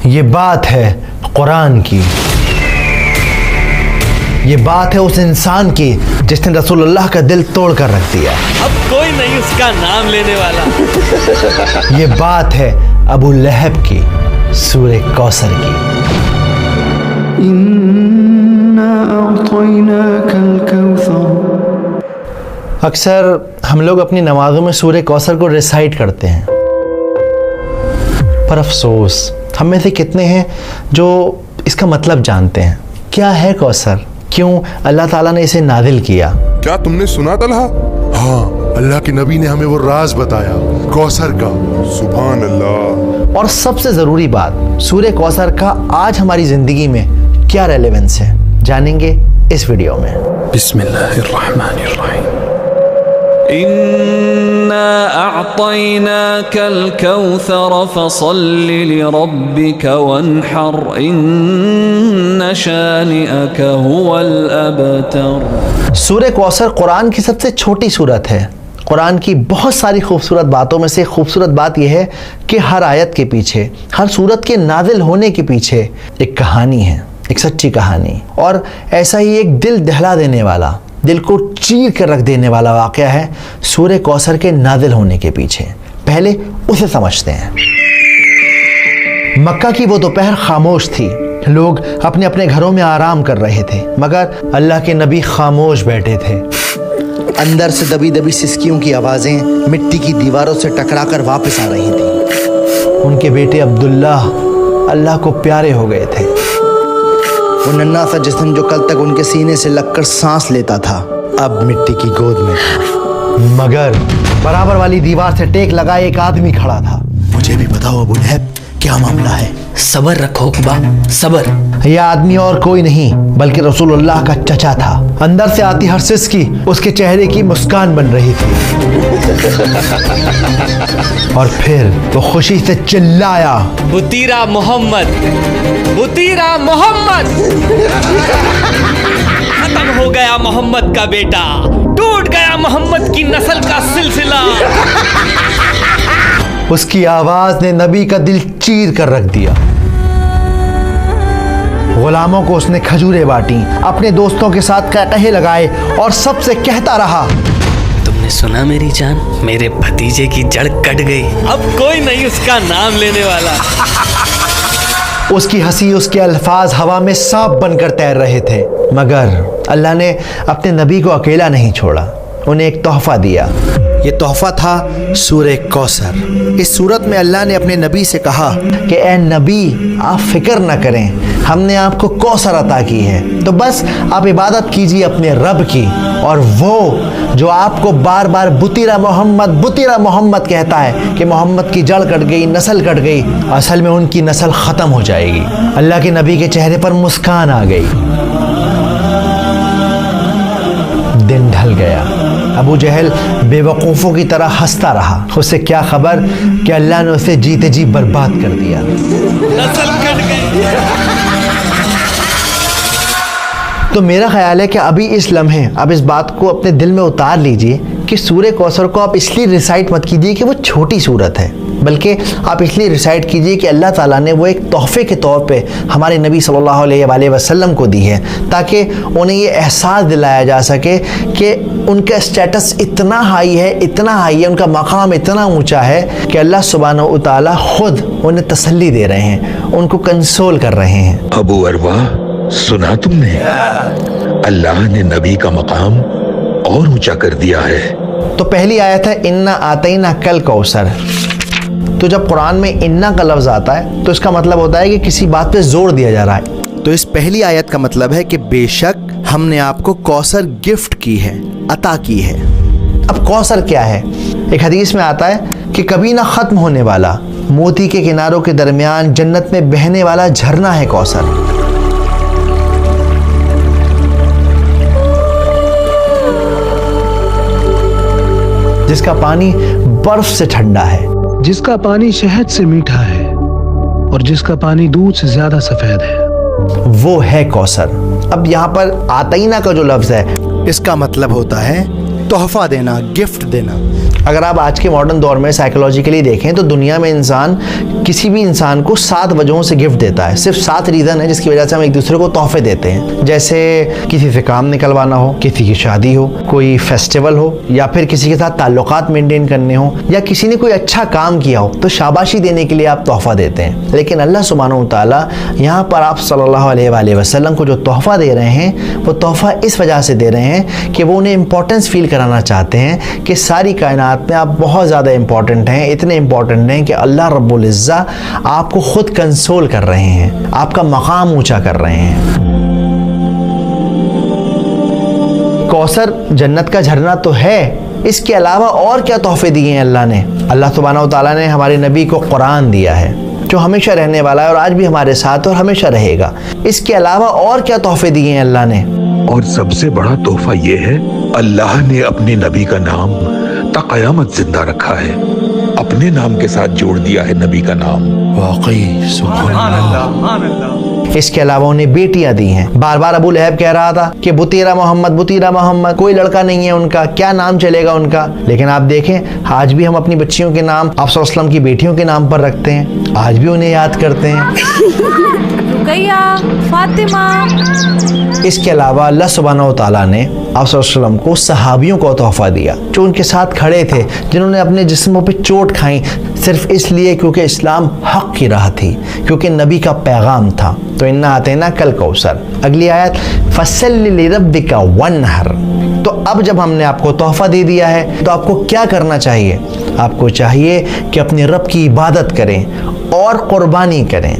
یہ بات ہے قرآن کی، یہ بات ہے اس انسان کی جس نے رسول اللہ کا دل توڑ کر رکھ دیا۔ اب کوئی نہیں اس کا نام لینے والا۔ یہ بات ہے ابو لہب کی، سورہ کوثر کی۔ اِنَّا أَعْطَيْنَاكَ الْكَوْثَرَ۔ اکثر ہم لوگ اپنی نمازوں میں سورہ کوثر کو ریسائٹ کرتے ہیں، پر افسوس ہم میں سے کتنے ہیں جو اس کا مطلب جانتے ہیں؟ کیا ہے کوثر؟ کیوں اللہ تعالیٰ نے اسے نازل کیا؟ کیا تم نے سنا طلحہ؟ ہاں، اللہ کے نبی نے ہمیں وہ راز بتایا کوثر کا۔ سبحان اللہ۔ اور سب سے ضروری بات، سورہ کوثر کا آج ہماری زندگی میں کیا ریلیونس ہے، جانیں گے اس ویڈیو میں۔ بسم اللہ الرحمن الرحیم۔ إنا أعطيناك الكوثر فصل لربك وانحر إن شانئك هو الأبتر۔ سورہ کوثر قرآن کی سب سے چھوٹی سورت ہے۔ قرآن کی بہت ساری خوبصورت باتوں میں سے خوبصورت بات یہ ہے کہ ہر آیت کے پیچھے، ہر سورت کے نازل ہونے کے پیچھے ایک کہانی ہے، ایک سچی کہانی، اور ایسا ہی ایک دل دہلا دینے والا، دل کو چیر کر رکھ دینے والا واقعہ ہے سورہ کوثر کے نازل ہونے کے پیچھے۔ پہلے اسے سمجھتے ہیں۔ مکہ کی وہ دوپہر خاموش تھی، لوگ اپنے اپنے گھروں میں آرام کر رہے تھے، مگر اللہ کے نبی خاموش بیٹھے تھے۔ اندر سے دبی دبی سسکیوں کی آوازیں مٹی کی دیواروں سے ٹکرا کر واپس آ رہی تھیں۔ ان کے بیٹے عبداللہ اللہ کو پیارے ہو گئے تھے۔ وہ ننھا سا جسم جو کل تک ان کے سینے سے لگ کر سانس لیتا تھا، اب مٹی کی گود میں تھا۔ مگر برابر والی دیوار سے ٹیک لگائے ایک آدمی کھڑا تھا۔ مجھے بھی بتاؤ ابو لہب، کیا معاملہ ہے؟ صبر رکھو قبا، صبر۔ یہ آدمی اور کوئی نہیں بلکہ رسول اللہ کا چچا تھا۔ اندر سے آتی ہر سسکی اس کے چہرے کی مسکان بن رہی تھی، اور پھر وہ خوشی سے چلایا، بطیرہ محمد، بطیرہ محمد۔ ختم ہو گیا محمد کا بیٹا، ٹوٹ گیا محمد کی نسل کا سلسلہ۔ اس کی آواز نے نبی کا دل چیر کر رکھ دیا۔ غلاموں کو اس نے کھجوریں بانٹیں، اپنے دوستوں کے ساتھ قہقہے لگائے اور سب سے کہتا رہا، تم نے سنا میری جان، میرے بھتیجے کی جڑ کٹ گئی۔ اب کوئی نہیں اس کا نام لینے والا۔ اس کی ہنسی، اس کے الفاظ ہوا میں سانپ بن کر تیر رہے تھے، مگر اللہ نے اپنے نبی کو اکیلا نہیں چھوڑا، انہیں ایک تحفہ دیا۔ یہ تحفہ تھا سورہ کوثر۔ اس صورت میں اللہ نے اپنے نبی سے کہا کہ اے نبی، آپ فکر نہ کریں، ہم نے آپ کو کوثر عطا کی ہے، تو بس آپ عبادت کیجیے اپنے رب کی، اور وہ جو آپ کو بار بار بطیرہ محمد کہتا ہے کہ محمد کی جڑ کٹ گئی، نسل کٹ گئی، اصل میں ان کی نسل ختم ہو جائے گی۔ اللہ کے نبی کے چہرے پر مسکان آ گئی۔ دن ڈھل گیا۔ ابو جہل بے وقوفوں کی طرح ہنستا رہا۔ اسے کیا خبر کہ اللہ نے اسے جیتے جی برباد کر دیا۔ نسل کٹ گئی۔ تو میرا خیال ہے کہ ابھی اس لمحے آپ اس بات کو اپنے دل میں اتار لیجئے کہ سورہ کوثر کو آپ اس لیے ریسائٹ مت کیجیے کہ وہ چھوٹی سورت ہے، بلکہ آپ اس لیے ریسائٹ کیجیے کہ اللہ تعالیٰ نے وہ ایک تحفے کے طور پہ ہمارے نبی صلی اللہ علیہ وآلہ وسلم کو دی ہے، تاکہ انہیں یہ احساس دلایا جا سکے کہ ان کا اسٹیٹس اتنا ہائی ہے، ان کا مقام اتنا اونچا ہے کہ اللہ سبحانہ و تعالیٰ خود انہیں تسلی دے رہے ہیں، ان کو کنسول کر رہے ہیں۔ ابو اروا، سنا تم نے؟ اللہ نے نبی کا مقام اور اونچا کر دیا ہے۔ تو پہلی آیت ہے انا آتینا کل کوثر۔ تو جب قرآن میں انا کا لفظ آتا ہے تو اس کا مطلب ہوتا ہے کہ کسی بات پہ زور دیا جا رہا ہے۔ تو اس پہلی آیت کا مطلب ہے کہ بے شک ہم نے آپ کو کوثر گفٹ کی ہے، عطا کی ہے۔ اب کوثر کیا ہے؟ ایک حدیث میں آتا ہے کہ کبھی نہ ختم ہونے والا، موتی کے کناروں کے درمیان جنت میں بہنے والا جھرنا ہے کوثر۔ جس کا پانی برف سے ٹھنڈا ہے، جس کا پانی شہد سے میٹھا ہے، اور جس کا پانی دودھ سے زیادہ سفید ہے، وہ ہے کوثر۔ اب یہاں پر آتینا کا جو لفظ ہے اس کا مطلب ہوتا ہے تحفہ دینا، گفٹ دینا۔ اگر آپ آج کے ماڈرن دور میں سائیکولوجیکلی دیکھیں تو دنیا میں انسان کسی بھی انسان کو 7 وجہوں سے گفٹ دیتا ہے. صرف 7 ریزن ہے جس کی وجہ سے ہم ایک دوسرے کو تحفے دیتے ہیں. جیسے کسی سے کام نکلوانا ہو, کسی کی شادی ہو, کوئی فیسٹیول ہو, یا پھر کسی کے ساتھ تعلقات مینٹین کرنے ہوں, یا کسی نے کوئی اچھا کام کیا ہو تو شاباشی دینے کے لیے آپ تحفہ دیتے ہیں. لیکن اللہ سبحانہ و تعالیٰ یہاں پر آپ صلی اللہ علیہ وآلہ وسلم کو جو تحفہ دے رہے ہیں وہ تحفہ اس وجہ سے دے رہے ہیں کہ وہ انہیں امپورٹنس فیل کرانا چاہتے ہیں کہ ساری کائنات میں آپ بہت زیادہ امپورٹنٹ ہیں, اتنے امپورٹنٹ ہیں کہ اللہ رب العزہ آپ کو خود کنسول کر رہے ہیں, آپ کا مقام اونچا کر رہے ہیں. کوثر جنت کا جھرنا تو ہے, اس کے علاوہ اور کیا تحفے دیے ہیں اللہ نے. اللہ سبحانہ و تعالیٰ نے ہمارے نبی کو قرآن دیا ہے جو ہمیشہ رہنے والا ہے اور آج بھی ہمارے ساتھ اور ہمیشہ رہے گا. اس کے علاوہ اور کیا تحفے دیے ہیں اللہ نے. اور سب سے بڑا تحفہ یہ ہے اللہ نے اپنے نبی کا نام تا قیامت زندہ رکھا ہے, اپنے نام کے ساتھ جوڑ دیا ہے نبی کا نام. واقعی سبحان اللہ. اس کے علاوہ انہیں بیٹیاں دی ہیں. بار بار ابو لہب کہہ رہا تھا کہ بطیرہ محمد, بطیرہ محمد, کوئی لڑکا نہیں ہے ان کا, کیا نام چلے گا ان کا. لیکن آپ دیکھیں آج بھی ہم اپنی بچیوں کے نام آپ صلی اللہ علیہ وسلم کی بیٹیوں کے نام پر رکھتے ہیں, آج بھی انہیں یاد کرتے ہیں. رقیہ, فاطمہ. اس کے علاوہ اللہ سبحانہ و تعالیٰ نے آپ صلی اللہ علیہ وسلم کو صحابیوں کو تحفہ دیا جو ان کے ساتھ کھڑے تھے, جنہوں نے اپنے جسموں پہ چوٹ کھائیں صرف اس لیے کیونکہ اسلام حق کی راہ تھی, کیونکہ نبی کا پیغام تھا. تو انا اعطیناک کل کوثر. اگلی آیت فصلی لربک وانحر. تو اب جب ہم نے آپ کو تحفہ دے دیا ہے تو آپ کو کیا کرنا چاہیے. آپ کو چاہیے کہ اپنے رب کی عبادت کریں اور قربانی کریں.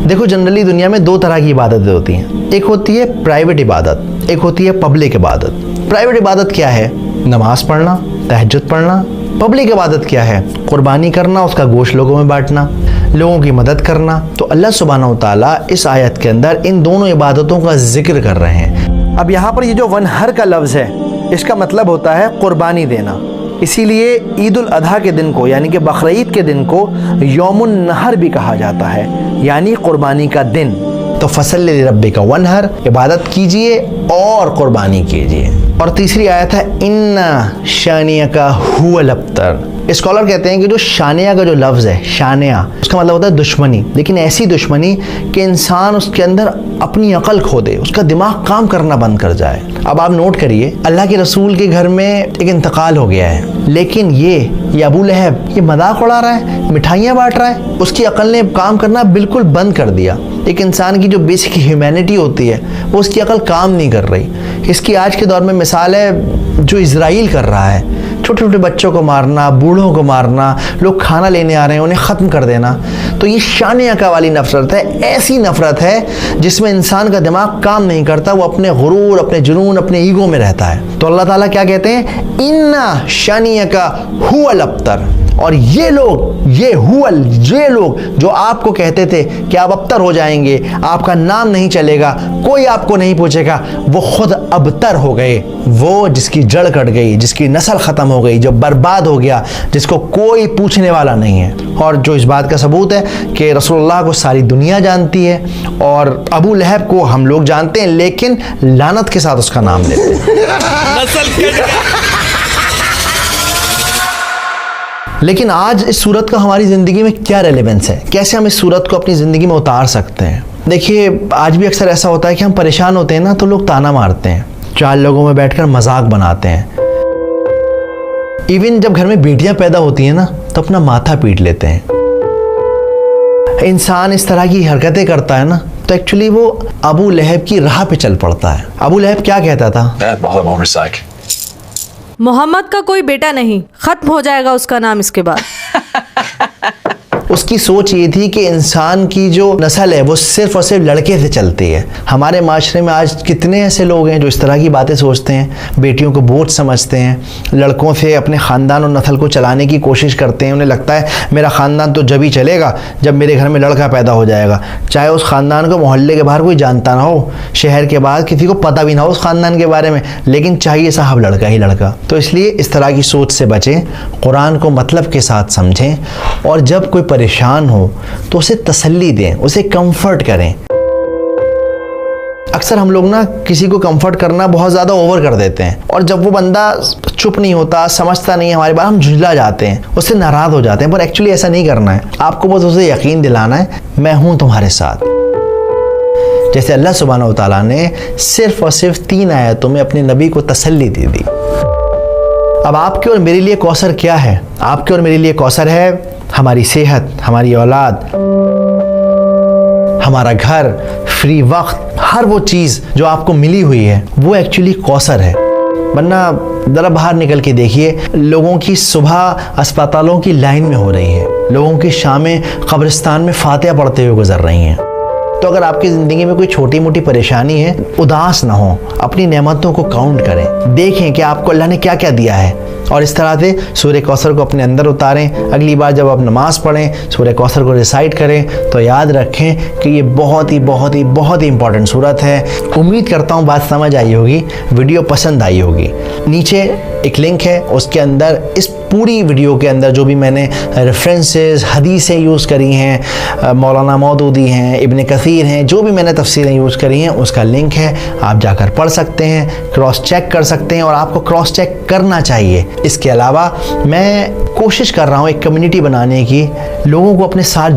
دیکھو جنرلی دنیا میں 2 طرح کی عبادتیں ہوتی ہیں, ایک ہوتی ہے پرائیویٹ عبادت, ایک ہوتی ہے پبلک عبادت. پرائیویٹ عبادت کیا ہے؟ نماز پڑھنا, تہجد پڑھنا. پبلک عبادت کیا ہے؟ قربانی کرنا, اس کا گوشت لوگوں میں بانٹنا, لوگوں کی مدد کرنا. تو اللہ سبحانہ و تعالیٰ اس آیت کے اندر ان دونوں عبادتوں کا ذکر کر رہے ہیں. اب یہاں پر یہ جو ونہر کا لفظ ہے اس کا مطلب ہوتا ہے قربانی دینا. اسی لیے عید الاضحیٰ کے دن کو یعنی کہ بقرعید کے دن کو یوم النحر بھی کہا جاتا ہے, یعنی قربانی کا دن. تو فصلی لربک وانحر, عبادت کیجئے اور قربانی کیجئے. اور تیسری آیت ہے ان شانیک هو الابتر. اسکالر کہتے ہیں کہ جو شانیہ کا جو لفظ ہے, شانیہ اس کا مطلب ہوتا ہے دشمنی, لیکن ایسی دشمنی کہ انسان اس کے اندر اپنی عقل کھو دے, اس کا دماغ کام کرنا بند کر جائے. اب آپ نوٹ کریے اللہ کے رسول کے گھر میں ایک انتقال ہو گیا ہے, لیکن یہ ابو لہب یہ مذاق اڑا رہا ہے, مٹھائیاں بانٹ رہا ہے, اس کی عقل نے کام کرنا بالکل بند کر دیا. ایک انسان کی جو بیسک ہیومینٹی ہوتی ہے وہ اس کی عقل کام نہیں کر رہی. اس کی آج کے دور میں مثال ہے جو اسرائیل کر رہا ہے, چھوٹے چھوٹے بچوں کو مارنا, بوڑھوں کو مارنا, لوگ کھانا لینے آ رہے ہیں انہیں ختم کر دینا. تو یہ شانیہ والی نفرت ہے, ایسی نفرت ہے جس میں انسان کا دماغ کام نہیں کرتا, وہ اپنے غرور, اپنے جنون, اپنے ایگو میں رہتا ہے. تو اللہ تعالیٰ کیا کہتے ہیں, ان شانیک هو الابتر. اور یہ لوگ جو آپ کو کہتے تھے کہ آپ ابتر ہو جائیں گے, آپ کا نام نہیں چلے گا, کوئی آپ کو نہیں پوچھے گا, وہ خود ابتر ہو گئے. وہ جس کی جڑ کٹ گئی, جس کی نسل ختم ہو گئی, جو برباد ہو گیا, جس کو کوئی پوچھنے والا نہیں ہے. اور جو اس بات کا ثبوت ہے کہ رسول اللہ کو ساری دنیا جانتی ہے اور ابو لہب کو ہم لوگ جانتے ہیں, لیکن لعنت کے ساتھ اس کا نام لیتے ہیں. لیکن آج اس صورت کا ہماری زندگی میں کیا ریلیونس ہے, کیسے ہم اس صورت کو اپنی زندگی میں اتار سکتے ہیں. دیکھیے آج بھی اکثر ایسا ہوتا ہے کہ ہم پریشان ہوتے ہیں نا تو لوگ تانا مارتے ہیں, 4 لوگوں میں بیٹھ کر مذاق بناتے ہیں. ایون جب گھر میں بیٹیاں پیدا ہوتی ہیں نا تو اپنا ماتھا پیٹ لیتے ہیں. انسان اس طرح کی حرکتیں کرتا ہے نا تو ایکچولی وہ ابو لہب کی راہ پہ چل پڑتا ہے. ابو لہب کیا کہتا تھا, محمد کا کوئی بیٹا نہیں, ختم ہو جائے گا اس کا نام اس کے بعد. اس کی سوچ یہ تھی کہ انسان کی جو نسل ہے وہ صرف اور صرف لڑکے سے چلتی ہے. ہمارے معاشرے میں آج کتنے ایسے لوگ ہیں جو اس طرح کی باتیں سوچتے ہیں, بیٹیوں کو بوجھ سمجھتے ہیں, لڑکوں سے اپنے خاندان اور نسل کو چلانے کی کوشش کرتے ہیں. انہیں لگتا ہے میرا خاندان تو جب ہی چلے گا جب میرے گھر میں لڑکا پیدا ہو جائے گا, چاہے اس خاندان کو محلے کے باہر کوئی جانتا نہ ہو, شہر کے باہر کسی کو پتہ بھی نہ ہو اس خاندان کے بارے میں, لیکن چاہیے صاحب لڑکا ہی لڑکا. تو اس لیے اس طرح کی سوچ سے بچیں, قرآن کو مطلب کے ساتھ سمجھیں, اور جب کوئی پریشان ہو تو اسے تسلی دیں, اسے کمفرٹ کریں. اکثر ہم لوگ نا کسی کو کمفرٹ کرنا بہت زیادہ اوور کر دیتے ہیں، اور جب وہ بندہ چپ نہیں ہوتا، سمجھتا نہیں ہماری بات، ہم جھنجلا جاتے ہیں، اس سے ناراض ہو جاتے ہیں. پر ایکچولی ایسا نہیں کرنا ہے. آپ کو بس اسے یقین دلانا ہے میں ہوں تمہارے ساتھ. جیسے اللہ سبحانہ و تعالیٰ نے صرف اور صرف 3 آیتوں میں اپنے نبی کو تسلی دی دی. اب آپ کے اور میرے لیے کوثر کیا ہے؟ آپ کے اور میرے لیے کوثر ہے ہماری صحت، ہماری اولاد، ہمارا گھر، فری وقت، ہر وہ چیز جو آپ کو ملی ہوئی ہے وہ ایکچولی کوثر ہے. ورنہ ذرا باہر نکل کے دیکھیے، لوگوں کی صبح اسپتالوں کی لائن میں ہو رہی ہے، لوگوں کی شامیں قبرستان میں فاتحہ پڑھتے ہوئے گزر رہی ہیں. تو اگر آپ کی زندگی میں کوئی چھوٹی موٹی پریشانی ہے، اداس نہ ہو، اپنی نعمتوں کو کاؤنٹ کریں، دیکھیں کہ آپ کو اللہ نے کیا کیا دیا ہے، اور اس طرح سے سورہ کوثر کو اپنے اندر اتاریں. اگلی بار جب آپ نماز پڑھیں سورہ کوثر کو ریسائٹ کریں تو یاد رکھیں کہ یہ بہت ہی امپورٹنٹ سورت ہے. امید کرتا ہوں بات سمجھ آئی ہوگی، ویڈیو پسند آئی ہوگی. نیچے ایک لنک ہے، اس کے اندر اس پوری ویڈیو کے اندر جو بھی میں نے ریفرنسز، حدیثیں یوز کری ہیں، مولانا مودودی ہیں، ابن کثیر ہیں، جو بھی میں نے تفسیریں یوز کری ہیں اس کا لنک ہے. آپ جا کر پڑھ سکتے ہیں، کراس چیک کر سکتے ہیں، اور آپ کو کراس چیک کرنا چاہیے. اس کے علاوہ میں کوشش کر رہا ہوں ایک کمیونٹی بنانے کی، لوگوں کو اپنے ساتھ